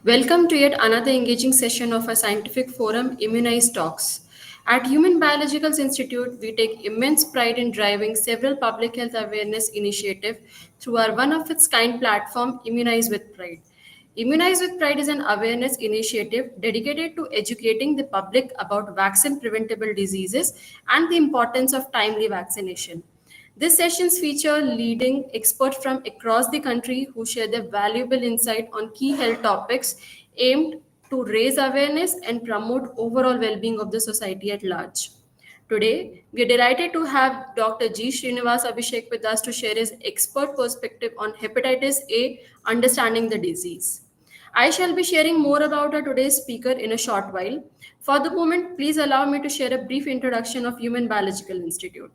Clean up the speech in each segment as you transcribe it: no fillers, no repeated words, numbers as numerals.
Welcome to yet another engaging session of our scientific forum, Immunize Talks. At Human Biologicals Institute, we take immense pride in driving several public health awareness initiatives through our one-of-its-kind platform, Immunize with Pride. Immunize with Pride is an awareness initiative dedicated to educating the public about vaccine preventable diseases and the importance of timely vaccination. These sessions feature leading experts from across the country who share their valuable insight on key health topics aimed to raise awareness and promote overall well-being of the society at large. Today, we are delighted to have Dr. G. Srinivas Abhishek with us to share his expert perspective on hepatitis A, understanding the disease. I shall be sharing more about our today's speaker in a short while. For the moment, please allow me to share a brief introduction of Human Biological Institute.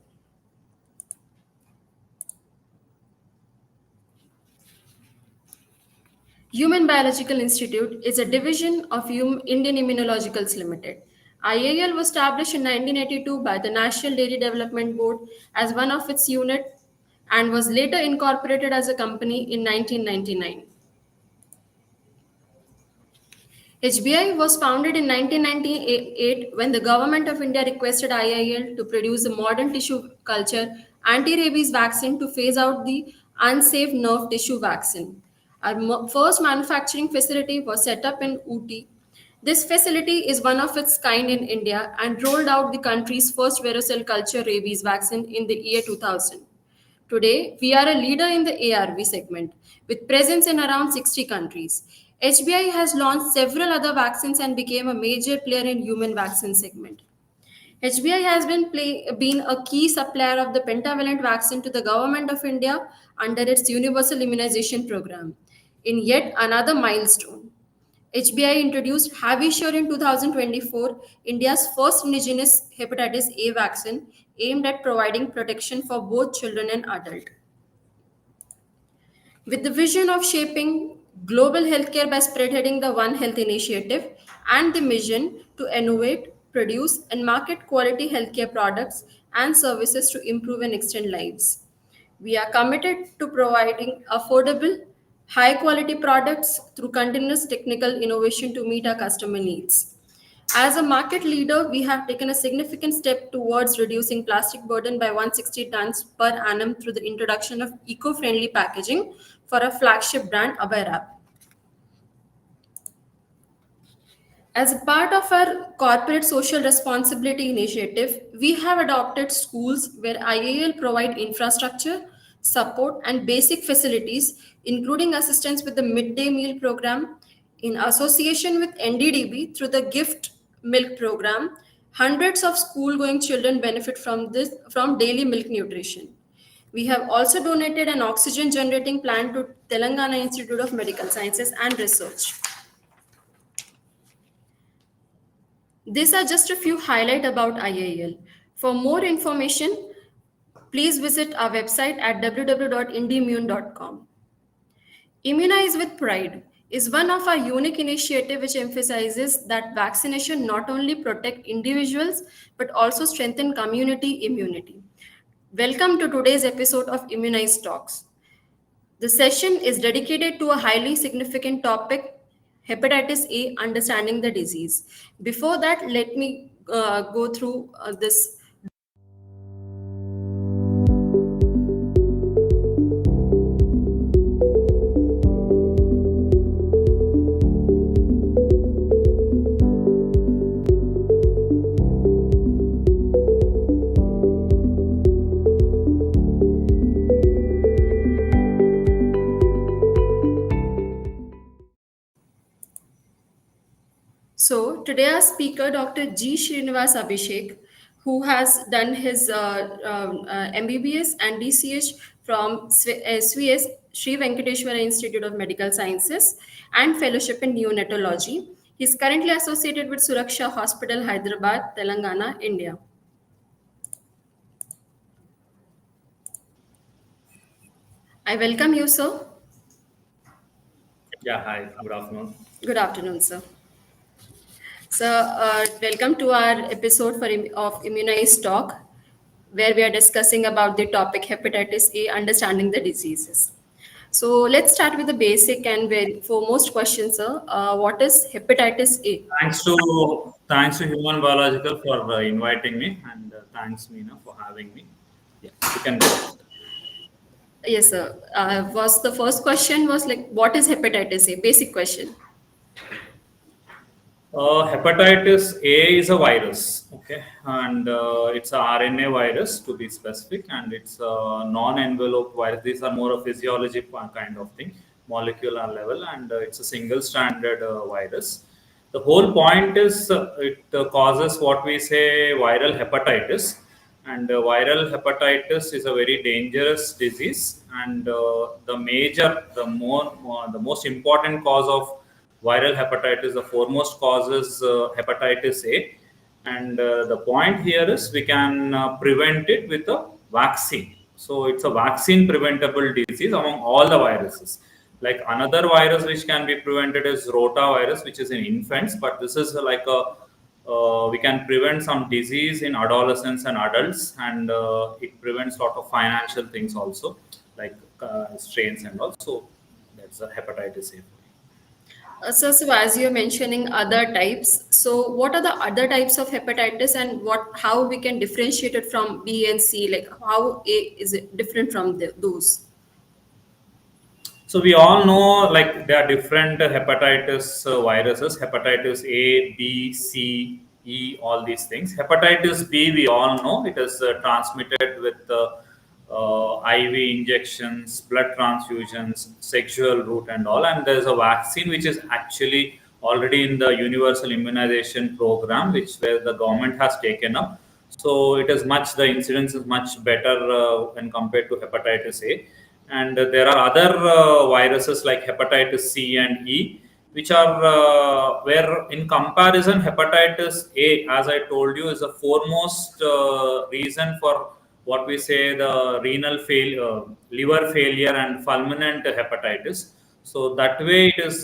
Human Biological Institute is a division of Indian Immunologicals Limited. IIL was established in 1982 by the National Dairy Development Board as one of its units and was later incorporated as a company in 1999. HBI was founded in 1998 when the Government of India requested IIL to produce a modern tissue culture anti-rabies vaccine to phase out the unsafe nerve tissue vaccine. Our first manufacturing facility was set up in Ooty. This facility is one of its kind in India and rolled out the country's first varicella culture rabies vaccine in the year 2000. Today, we are a leader in the ARV segment with presence in around 60 countries. HBI has launched several other vaccines and became a major player in human vaccine segment. HBI has been a key supplier of the pentavalent vaccine to the Government of India under its universal immunization program. In yet another milestone, HBI introduced Havisure in 2024, India's first indigenous hepatitis A vaccine aimed at providing protection for both children and adults. With the vision of shaping global healthcare by spearheading the One Health initiative and the mission to innovate, produce, and market quality healthcare products and services to improve and extend lives. We are committed to providing affordable, high quality products through continuous technical innovation to meet our customer needs. As a market leader, we have taken a significant step towards reducing plastic burden by 160 tons per annum through the introduction of eco-friendly packaging for a flagship brand, Abairap. As a part of our corporate social responsibility initiative, we have adopted schools where IAL provide infrastructure, support, and basic facilities, including assistance with the midday meal program. In association with NDDB through the gift milk program, hundreds of school-going children benefit from daily milk nutrition. We have also donated an oxygen generating plant to Telangana Institute of Medical Sciences and Research. These are just a few highlights about IAL. For more information, please visit our website at www.indimmune.com. Immunize with Pride is one of our unique initiatives which emphasizes that vaccination not only protect individuals but also strengthen community immunity. Welcome to today's episode of Immunize Talks. The session is dedicated to a highly significant topic, hepatitis A, understanding the disease. Before that, let me go through this. So today our speaker, Dr. G. Srinivas Abhishek, who has done his MBBS and DCH from SVS, Sri Venkateshwara Institute of Medical Sciences, and fellowship in Neonatology. He is currently associated with Suraksha Hospital, Hyderabad, Telangana, India. I welcome you, sir. Yeah, hi, good afternoon. Good afternoon, sir. So, welcome to our episode of Immunize Talk, where we are discussing about the topic hepatitis A, understanding the diseases. So let's start with the basic and very foremost question, sir. What is hepatitis A? Thanks to Human Biological for inviting me, and thanks Meena for having me. Yeah, you can go ahead. Yes, sir. Was the first question was like, what is hepatitis A? Basic question. Hepatitis A is a virus, okay, and it's a RNA virus to be specific, and it's a non-enveloped virus. These are more of physiology kind of thing, molecular level, and it's a single-stranded virus. The whole point is it causes what we say viral hepatitis, and viral hepatitis is a very dangerous disease, and the most important cause of viral hepatitis, the foremost cause is hepatitis A. And the point here is we can prevent it with a vaccine. So it's a vaccine preventable disease among all the viruses. Like another virus which can be prevented is rotavirus, which is in infants, but this is like a we can prevent some disease in adolescents and adults, and it prevents a lot of financial things also, like strains and also. That's a hepatitis A. So as you're mentioning other types, so what are the other types of hepatitis and how we can differentiate it from B and C? Like how A is it different from those? So we all know like there are different hepatitis viruses, hepatitis A, B, C, E, all these things. Hepatitis B, we all know it is transmitted with IV injections, blood transfusions, sexual route and all. And there's a vaccine which is actually already in the universal immunization program, which where the government has taken up. So it is much, the incidence is much better when compared to hepatitis A. And there are other viruses like hepatitis C and E, which are where in comparison hepatitis A, as I told you, is the foremost reason for what we say the renal failure, liver failure, and fulminant hepatitis. So that way, it is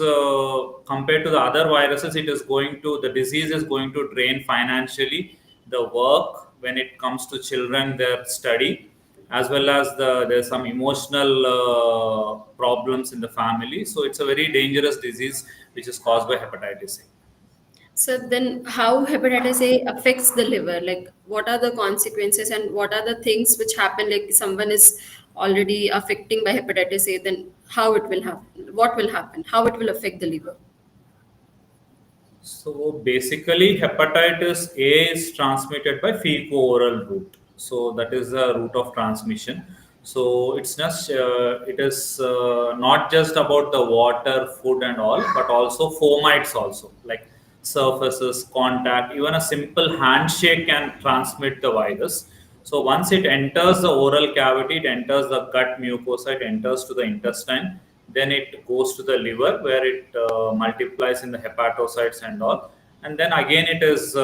compared to the other viruses, it is going to the disease is going to drain financially the work when it comes to children, their study, as well as there's some emotional problems in the family. So it's a very dangerous disease which is caused by hepatitis A. So then how hepatitis A affects the liver? Like what are the consequences and what are the things which happen? Like someone is already affecting by hepatitis A, then how it will happen? What will happen? How it will affect the liver? So basically, hepatitis A is transmitted by fecal-oral route. So that is the route of transmission. So it's just it is not just about the water, food, and all, but also fomites also, like surfaces, contact. Even a simple handshake can transmit the virus. So once it enters the oral cavity, it enters the gut mucosa, it enters to the intestine, then it goes to the liver where it multiplies in the hepatocytes and all, and then again it is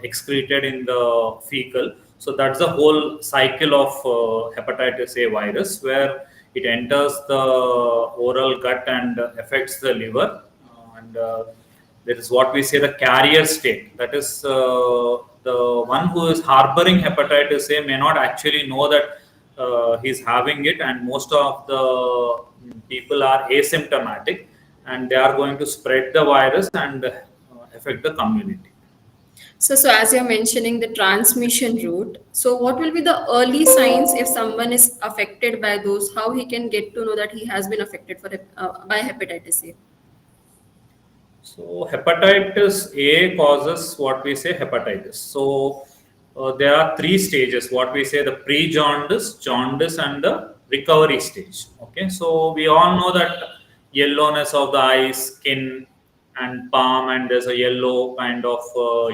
excreted in the fecal. So that's the whole cycle of hepatitis A virus, where it enters the oral gut and affects the liver, and there is what we say the carrier state. That is the one who is harboring hepatitis A may not actually know that he's having it, and most of the people are asymptomatic, and they are going to spread the virus and affect the community. So as you're mentioning the transmission route, so what will be the early signs if someone is affected by those? How he can get to know that he has been affected by hepatitis A? So hepatitis A causes what we say hepatitis. So there are three stages. What we say the pre-jaundice, jaundice, and the recovery stage. Okay, so we all know that yellowness of the eyes, skin, and palm, and there's a yellow kind of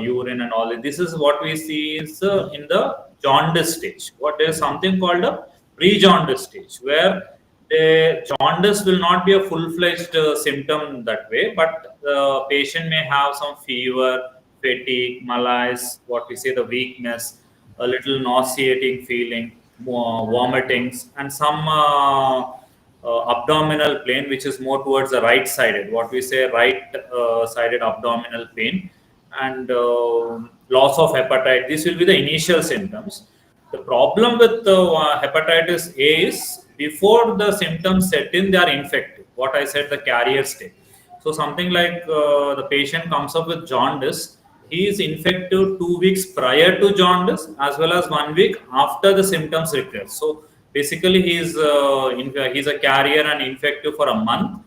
urine and all. This is what we see is in the jaundice stage. What is something called a pre-jaundice stage, where the jaundice will not be a full-fledged symptom that way, but the patient may have some fever, fatigue, malaise, what we say the weakness, a little nauseating feeling, vomitings, and some abdominal pain, which is more towards the right sided, what we say right sided abdominal pain, and loss of appetite. These will be the initial symptoms. The problem with hepatitis A is before the symptoms set in, they are infective. What I said, the carrier state. So something like the patient comes up with jaundice, he is infective 2 weeks prior to jaundice as well as 1 week after the symptoms recur. So basically, he's a carrier and infective for a month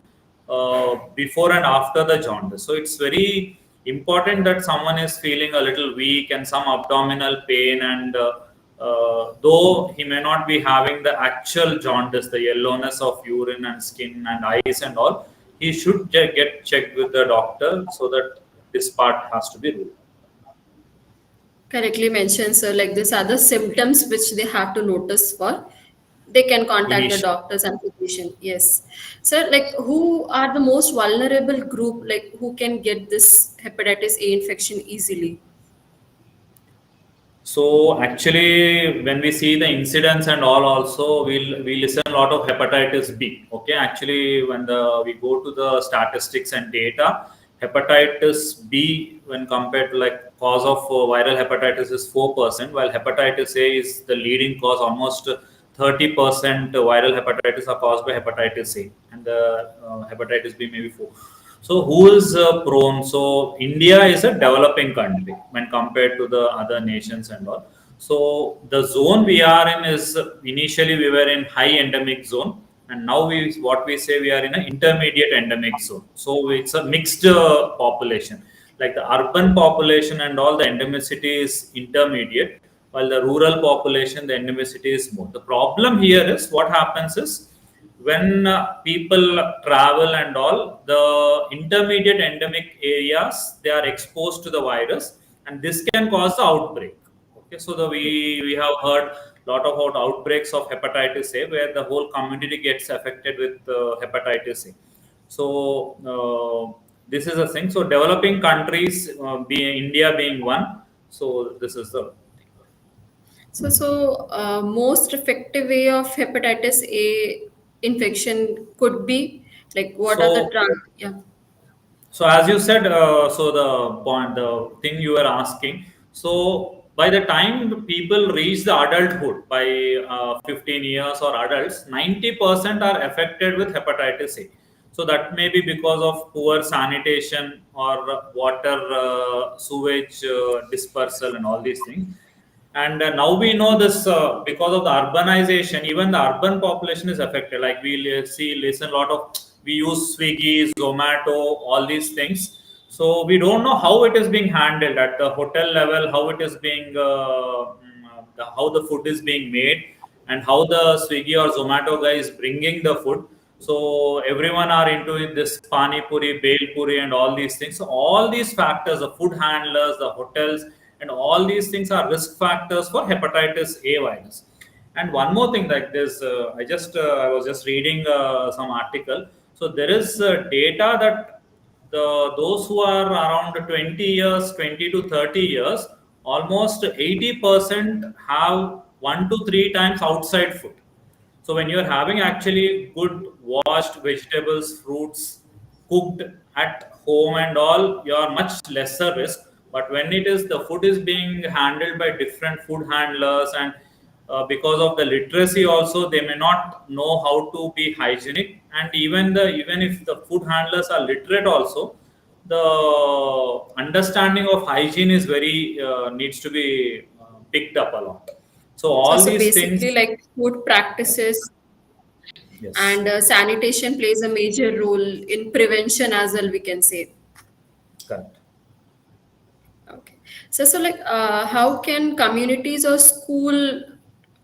before and after the jaundice. So it's very important that someone is feeling a little weak and some abdominal pain, and though he may not be having the actual jaundice, the yellowness of urine and skin and eyes and all, he should get checked with the doctor so that this part has to be ruled. Correctly mentioned, sir. Like these are the symptoms which they have to notice for. They can contact the Initially. doctors and physician. Yes, sir. Like who are the most vulnerable group? Like who can get this hepatitis A infection easily? So actually, when we see the incidents and all, also we listen a lot of hepatitis B. Okay, actually, when we go to the statistics and data, hepatitis B, when compared to like cause of viral hepatitis, is 4%, while hepatitis A is the leading cause. Almost 30% viral hepatitis are caused by hepatitis A, and the hepatitis B maybe 4. So who is prone? So India is a developing country when compared to the other nations and all. So the zone we are in is, initially we were in high endemic zone, and now we say we are in an intermediate endemic zone. So it's a mixed population. Like the urban population and all, the endemicity is intermediate, while the rural population, the endemicity is more. The problem here is what happens is, when people travel and all, the intermediate endemic areas, they are exposed to the virus, and this can cause the outbreak. Okay, so we have heard a lot about outbreaks of hepatitis A, where the whole community gets affected with hepatitis A. So this is a thing. So developing countries, being India being one, so this is the. So most effective way of hepatitis A infection could be like what are the So yeah. So as you said, so the thing you were asking. So by the time the people reach the adulthood, by 15 years or adults, 90% are affected with hepatitis A. So that may be because of poor sanitation or water sewage dispersal and all these things. And now we know this, because of the urbanization, even the urban population is affected. Like listen a lot of, we use Swiggy, Zomato, all these things. So we don't know how it is being handled at the hotel level, how it is being, how the food is being made, and how the Swiggy or Zomato guy is bringing the food. So everyone are into this pani puri, bale puri, and all these things. So all these factors, the food handlers, the hotels, and all these things are risk factors for hepatitis A virus. And one more thing, like this, I was just reading some article. So there is data that those who are around 20 years, 20 to 30 years, almost 80% have 1 to 3 times outside food. So when you're having actually good washed vegetables, fruits, cooked at home and all, you are much lesser risk. But when it is, the food is being handled by different food handlers, and because of the literacy also, they may not know how to be hygienic. And even if the food handlers are literate also, the understanding of hygiene is very needs to be picked up a lot. So So all so these things. basically like food practices Yes, and sanitation plays a major role in prevention as well, we can say. correct. Okay. So like how can communities or school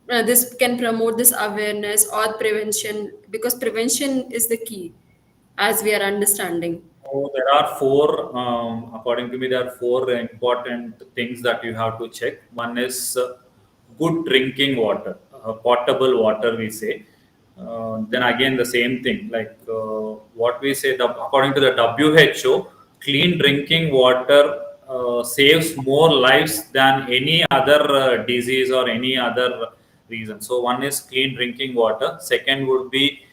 this can promote this awareness or prevention, because prevention is the key as we are understanding. So there are four, according to me, there are four important things that you have to check. One is good drinking water, potable water, we say. Then again, the same thing, like what we say, according to the WHO, clean drinking water saves more lives than any other disease or any other reason. So one is clean drinking water. Second would be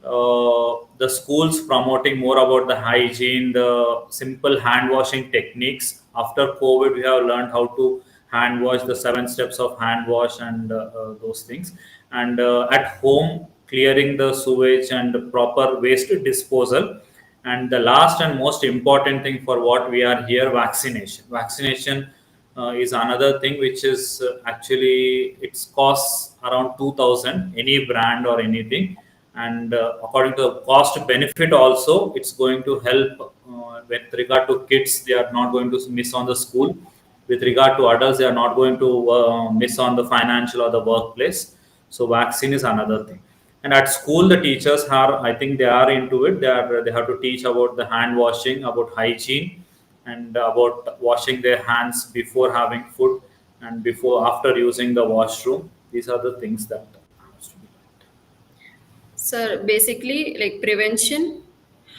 the schools promoting more about the hygiene, the simple hand washing techniques. After COVID, we have learned how to hand wash, the 7 steps of hand wash, and those things. And at home, clearing the sewage and proper waste disposal. And the last and most important thing for what we are here, vaccination. Vaccination is another thing which is actually it's costs around 2000 any brand or anything, and according to the cost benefit also it's going to help with regard to kids, they are not going to miss on the school. With regard to adults, they are not going to miss on the financial or the workplace. So vaccine is another thing. And at school, the teachers are, I think they are into it. They have to teach about the hand washing, about hygiene, and about washing their hands before having food and before after using the washroom. These are the things that has to be. So basically, like prevention,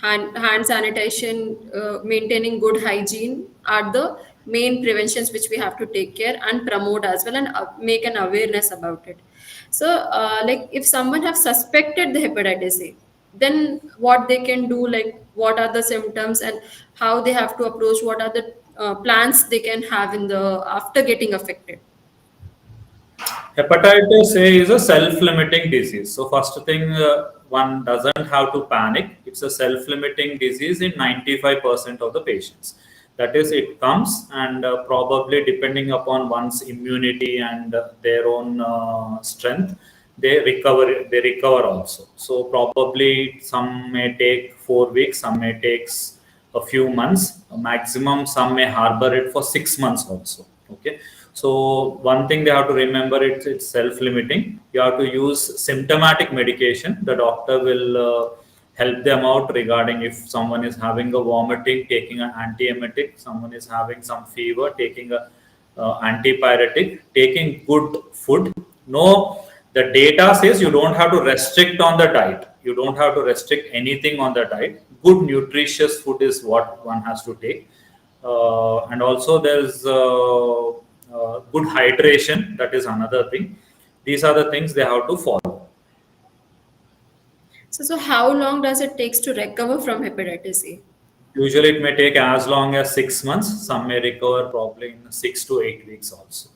hand sanitation, maintaining good hygiene are the main preventions which we have to take care and promote as well, and make an awareness about it. So, like if someone have suspected the hepatitis A, then what they can do, like what are the symptoms and how they have to approach, what are the plans they can have in the after getting affected. Hepatitis A is a self-limiting disease. So first thing, one doesn't have to panic. It's a self-limiting disease in 95% of the patients. That is, it comes and probably depending upon one's immunity and their own strength, they recover. They recover also. So probably some may take 4 weeks, some may take a few months. Maximum, some may harbor it for 6 months also. Okay, so one thing they have to remember, it's self-limiting. You have to use symptomatic medication. The doctor will help them out regarding if someone is having a vomiting, taking an antiemetic, someone is having some fever, taking a antipyretic, taking good food. No, the data says you don't have to restrict on the diet. You don't have to restrict anything on the diet. Good nutritious food is what one has to take, and also there's good hydration. That is another thing. These are the things they have to follow. So how long does it takes to recover from hepatitis A? Usually it may take as long as 6 months. Some may recover probably in 6 to 8 weeks also.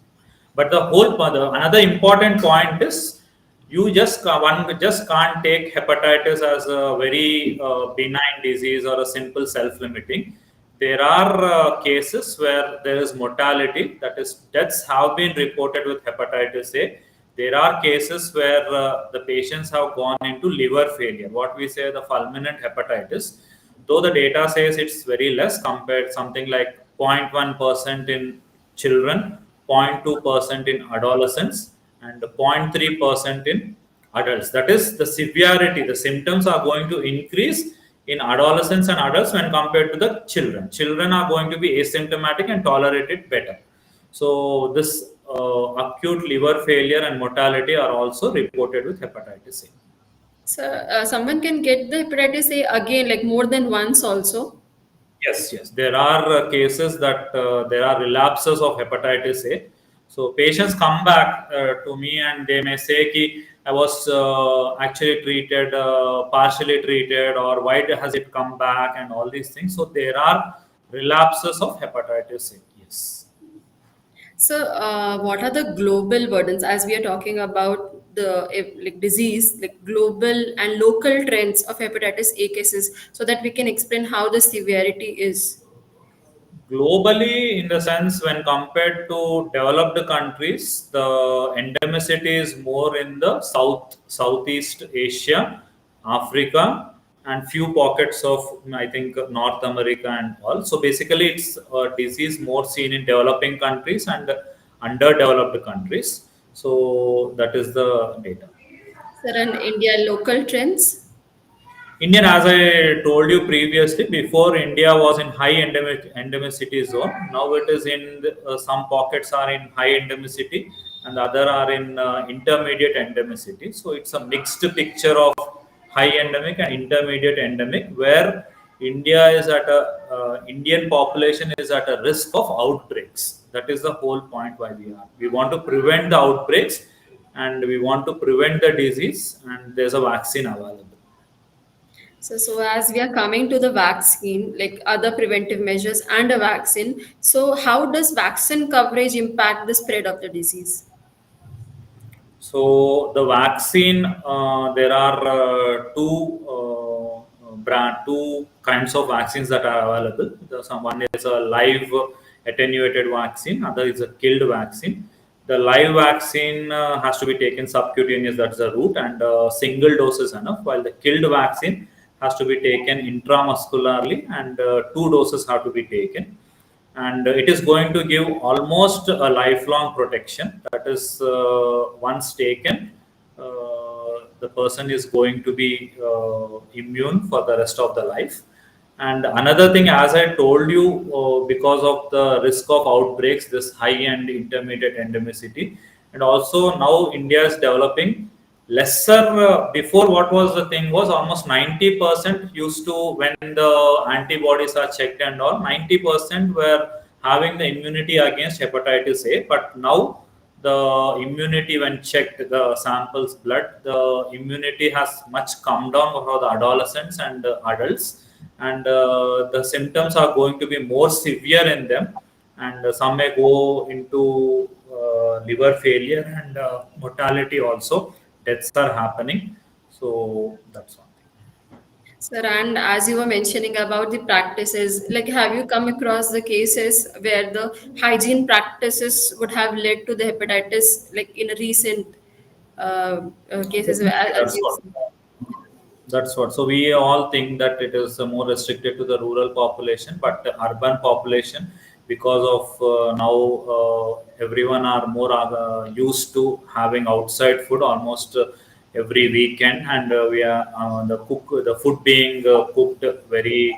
But another important point is you just one just can't take hepatitis as a very benign disease or a simple self-limiting. There are cases where there is mortality, that is, deaths have been reported with hepatitis A. There are cases where the patients have gone into liver failure, what we say the fulminant hepatitis. Though the data says it's very less compared, something like 0.1% in children, 0.2% in adolescents, and 0.3% in adults. That is, the severity, the symptoms are going to increase in adolescents and adults when compared to the children. Children are going to be asymptomatic and tolerate it better. So this acute liver failure and mortality are also reported with hepatitis A. So someone can get the hepatitis A again, like more than once also. Yes, yes. There are cases that there are relapses of hepatitis A. So patients come back to me and they may say, "Ki I was actually treated, partially treated, or why has it come back?" and all these things. So there are relapses of hepatitis A. Yes. So what are the global burdens as we are talking about the like disease, like global and local trends of hepatitis A cases, so that we can explain how the severity is. Globally, in the sense when compared to developed countries, the endemicity is more in the Southeast Asia, Africa, and few pockets of, I think, North America and all. So basically, it's a disease more seen in developing countries and underdeveloped countries. So that is the data. Sir, and India local trends. Indian, as I told you previously, before India was in high endemicity zone. Now it is in some pockets are in high endemicity, and the other are in intermediate endemicity. So it's a mixed picture of high endemic and intermediate endemic, where India is at a Indian population is at a risk of outbreaks. That is the whole point why we are. We want to prevent the outbreaks, and we want to prevent the disease, and there's a vaccine available. So as we are coming to the vaccine, like other preventive measures and a vaccine, so how does vaccine coverage impact the spread of the disease? So the vaccine, there are two kinds of vaccines that are available. One is a live attenuated vaccine, other is a killed vaccine. The live vaccine has to be taken subcutaneous, that's the route, and single dose is enough. While the killed vaccine has to be taken intramuscularly, and two doses have to be taken, and it is going to give almost a lifelong protection. That is, once taken, the person is going to be immune for the rest of the life. And another thing, as I told you, because of the risk of outbreaks, this high and intermediate endemicity, and also now India is developing lesser. Before, what was the thing was almost 90% used to, when the antibodies are checked and all, 90% were having the immunity against hepatitis A. But now the immunity, when checked the samples blood, the immunity has much come down for the adolescents and adults, and the symptoms are going to be more severe in them, and some may go into liver failure and mortality also. Deaths are happening. So that's one thing. Sir, and as you were mentioning about the practices, like have you come across the cases where the hygiene practices would have led to the hepatitis, like in a recent cases, Definitely, as that's you what. said? That's what. So we all think that it is more restricted to the rural population, but the urban population, because of now everyone are more used to having outside food almost every weekend, and we are the food being cooked very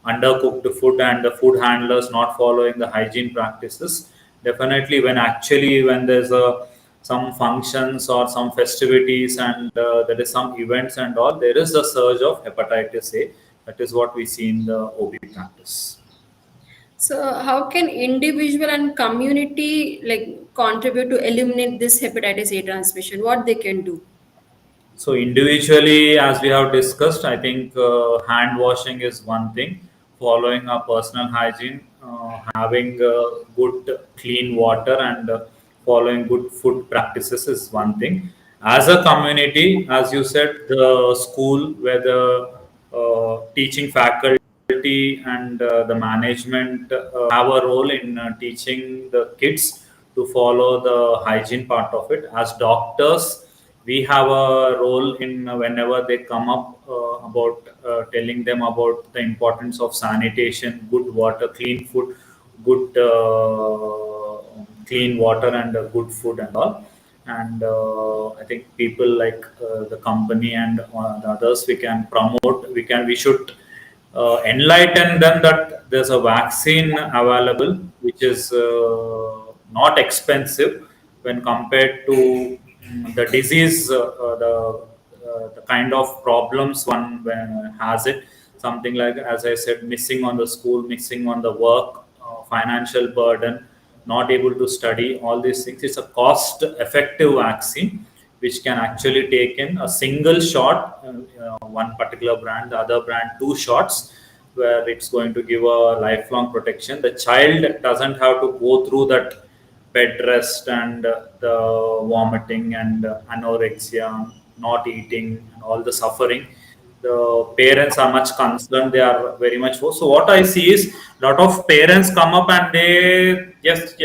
undercooked food, and the food handlers not following the hygiene practices. Definitely, when there's a some functions or some festivities, and there is some events and all, there is a surge of hepatitis A. That is what we see in the OB practice. So how can individual and community like contribute to eliminate this hepatitis A transmission? What they can do? So individually, as we have discussed, I think hand washing is one thing. Following our personal hygiene, having good clean water, and following good food practices is one thing. As a community, as you said, the school where the teaching faculty and the management have a role in teaching the kids to follow the hygiene part of it. As doctors, we have a role in whenever they come up about telling them about the importance of sanitation, good water, clean food, good clean water, and good food and all. And I think people like the company and the others, we can promote, we should enlighten them that there's a vaccine available which is not expensive when compared to the disease, the kind of problems one has it. Something like, as I said, missing on the school, missing on the work, financial burden, not able to study, all these things. It's a cost effective vaccine which can actually take in a single shot, one particular brand, the other brand two shots, where it's going to give a lifelong protection. The child doesn't have to go through that bed rest and the vomiting and anorexia, not eating, and all the suffering. The parents are much concerned. They are very much. So what I see is a lot of parents come up and they just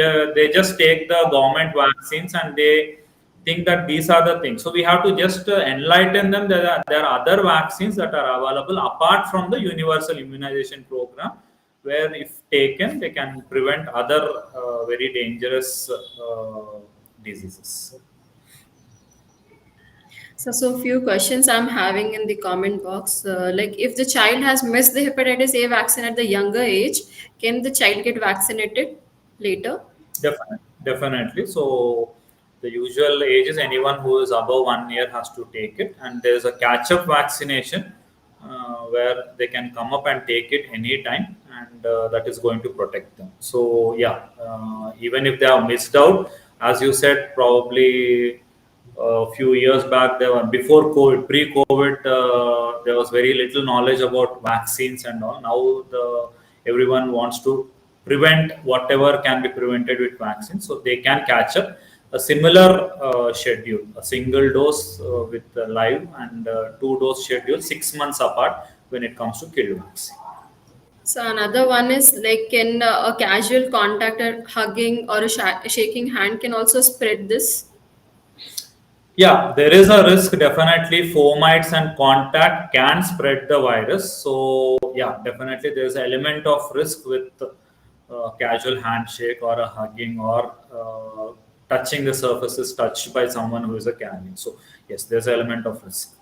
take the government vaccines, and they think that these are the things. So we have to just enlighten them that there are other vaccines that are available apart from the universal immunization program, where if taken, they can prevent other very dangerous diseases. So few questions I'm having in the comment box. Like, if the child has missed the hepatitis A vaccine at the younger age, can the child get vaccinated later? Definitely. So the usual age is anyone who is above 1 year has to take it, and there is a catch-up vaccination where they can come up and take it anytime, and that is going to protect them. So yeah, even if they are missed out, as you said, probably a few years back, there were before COVID, pre-COVID, there was very little knowledge about vaccines and all. Now everyone wants to prevent whatever can be prevented with vaccines, so they can catch up. a similar schedule, a single dose with live and two dose schedule 6 months apart when it comes to kid vaccine. So another one is like, can a casual contact or hugging or a shaking hand can also spread this? Yeah, there is a risk definitely. Fomites and contact can spread the virus. So yeah, definitely there is an element of risk with casual handshake or a hugging or touching the surfaces touched by someone who is a carrier. So yes, there's an element of risk.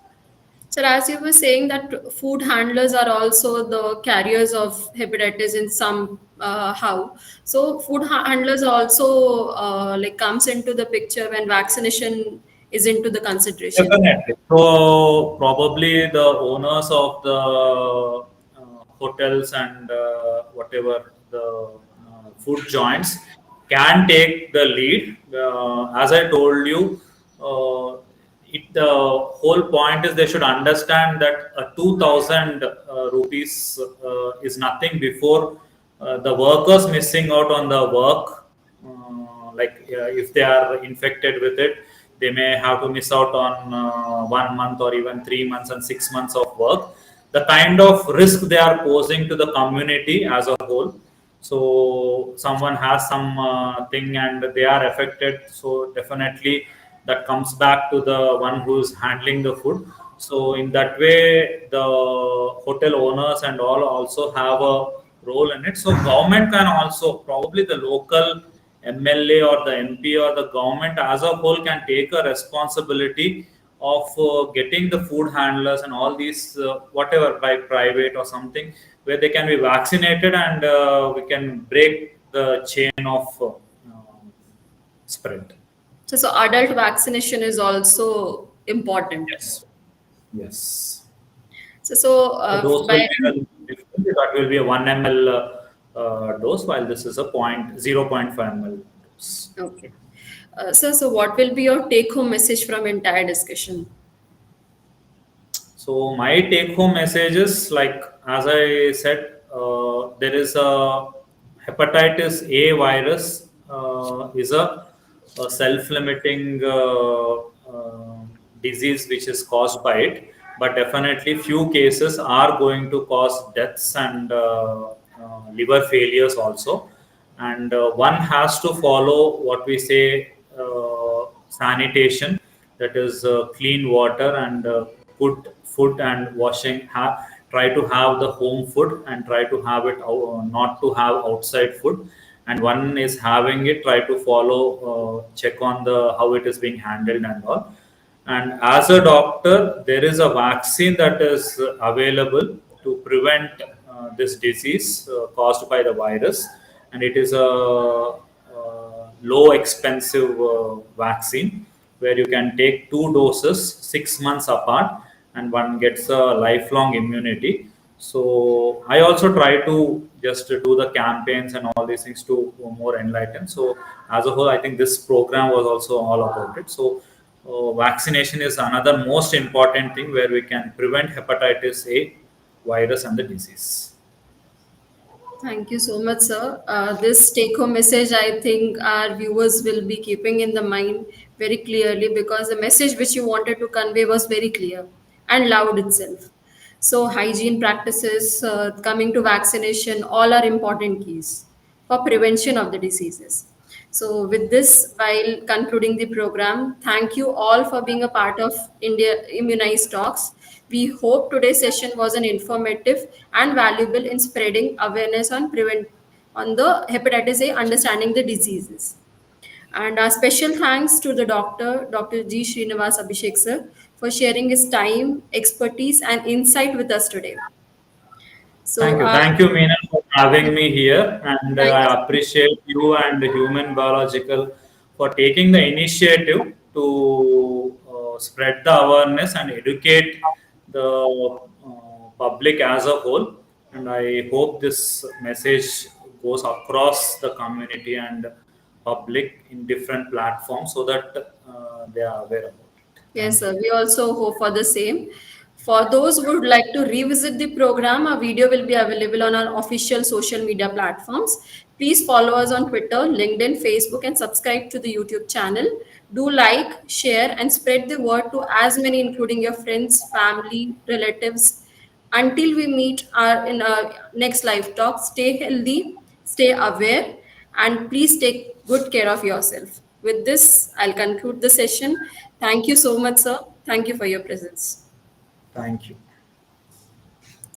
So as you were saying that food handlers are also the carriers of hepatitis in some how. So food handlers also like comes into the picture when vaccination is into the consideration. Definitely. So probably the owners of the hotels and whatever the food joints can take the lead. As I told you, the whole point is they should understand that 2,000 rupees is nothing before the workers missing out on the work. If they are infected with it, they may have to miss out on 1 month or even 3 months and 6 months of work. The kind of risk they are posing to the community as a whole. So someone has some thing and they are affected, so definitely that comes back to the one who is handling the food. So in that way the hotel owners and all also have a role in it. So government can also, probably the local MLA or the MP or the government as a whole can take a responsibility of getting the food handlers and all these whatever by private or something, where they can be vaccinated and we can break the chain of spread. So adult vaccination is also important. Yes. Yes. The So dose will by be a little different. That will be a 1 ml dose, while this is a 0.5 ml dose. okay. So what will be your take home message from entire discussion? So my take home message is, like as I said, there is a hepatitis A virus is a self-limiting disease which is caused by it, but definitely few cases are going to cause deaths and liver failures also. And one has to follow what we say, sanitation, that is clean water and good food and washing. Try to have the home food and try to have it not to have outside food. And one is having it, try to follow, check on the how it is being handled and all. And as a doctor, there is a vaccine that is available to prevent this disease caused by the virus, and it is a low expensive vaccine where you can take two doses 6 months apart, and one gets a lifelong immunity. So I also try to just do the campaigns and all these things to more enlighten. So as a whole, I think this program was also all about it. So vaccination is another most important thing where we can prevent hepatitis A virus and the disease. Thank you so much, sir. This take home message, I think our viewers will be keeping in the mind very clearly, because the message which you wanted to convey was very clear and loud itself. So, hygiene practices, coming to vaccination, all are important keys for prevention of the diseases. So, with this, while concluding the program, thank you all for being a part of India Immunize Talks. We hope today's session was an informative and valuable in spreading awareness on the hepatitis A, understanding the diseases. And our special thanks to the Dr. G. Srinivas Abhishek sir, for sharing his time, expertise, and insight with us today. So, Thank you, Meena, for having me here, and thank you. I appreciate you and Human Biological for taking the initiative to spread the awareness and educate the public as a whole. And I hope this message goes across the community and public in different platforms so that they are aware about it. Yes, Thank you. sir. We also hope for the same. For those who would like to revisit the program, a video will be available on our official social media platforms. Please follow us on Twitter, LinkedIn, Facebook, and subscribe to the YouTube channel. Do like, share, and spread the word to as many, including your friends, family, relatives. Until we meet in our next live talk, stay healthy, stay aware, and please take good care of yourself. With this, I'll conclude the session. Thank you so much, sir. Thank you for your presence. Thank you.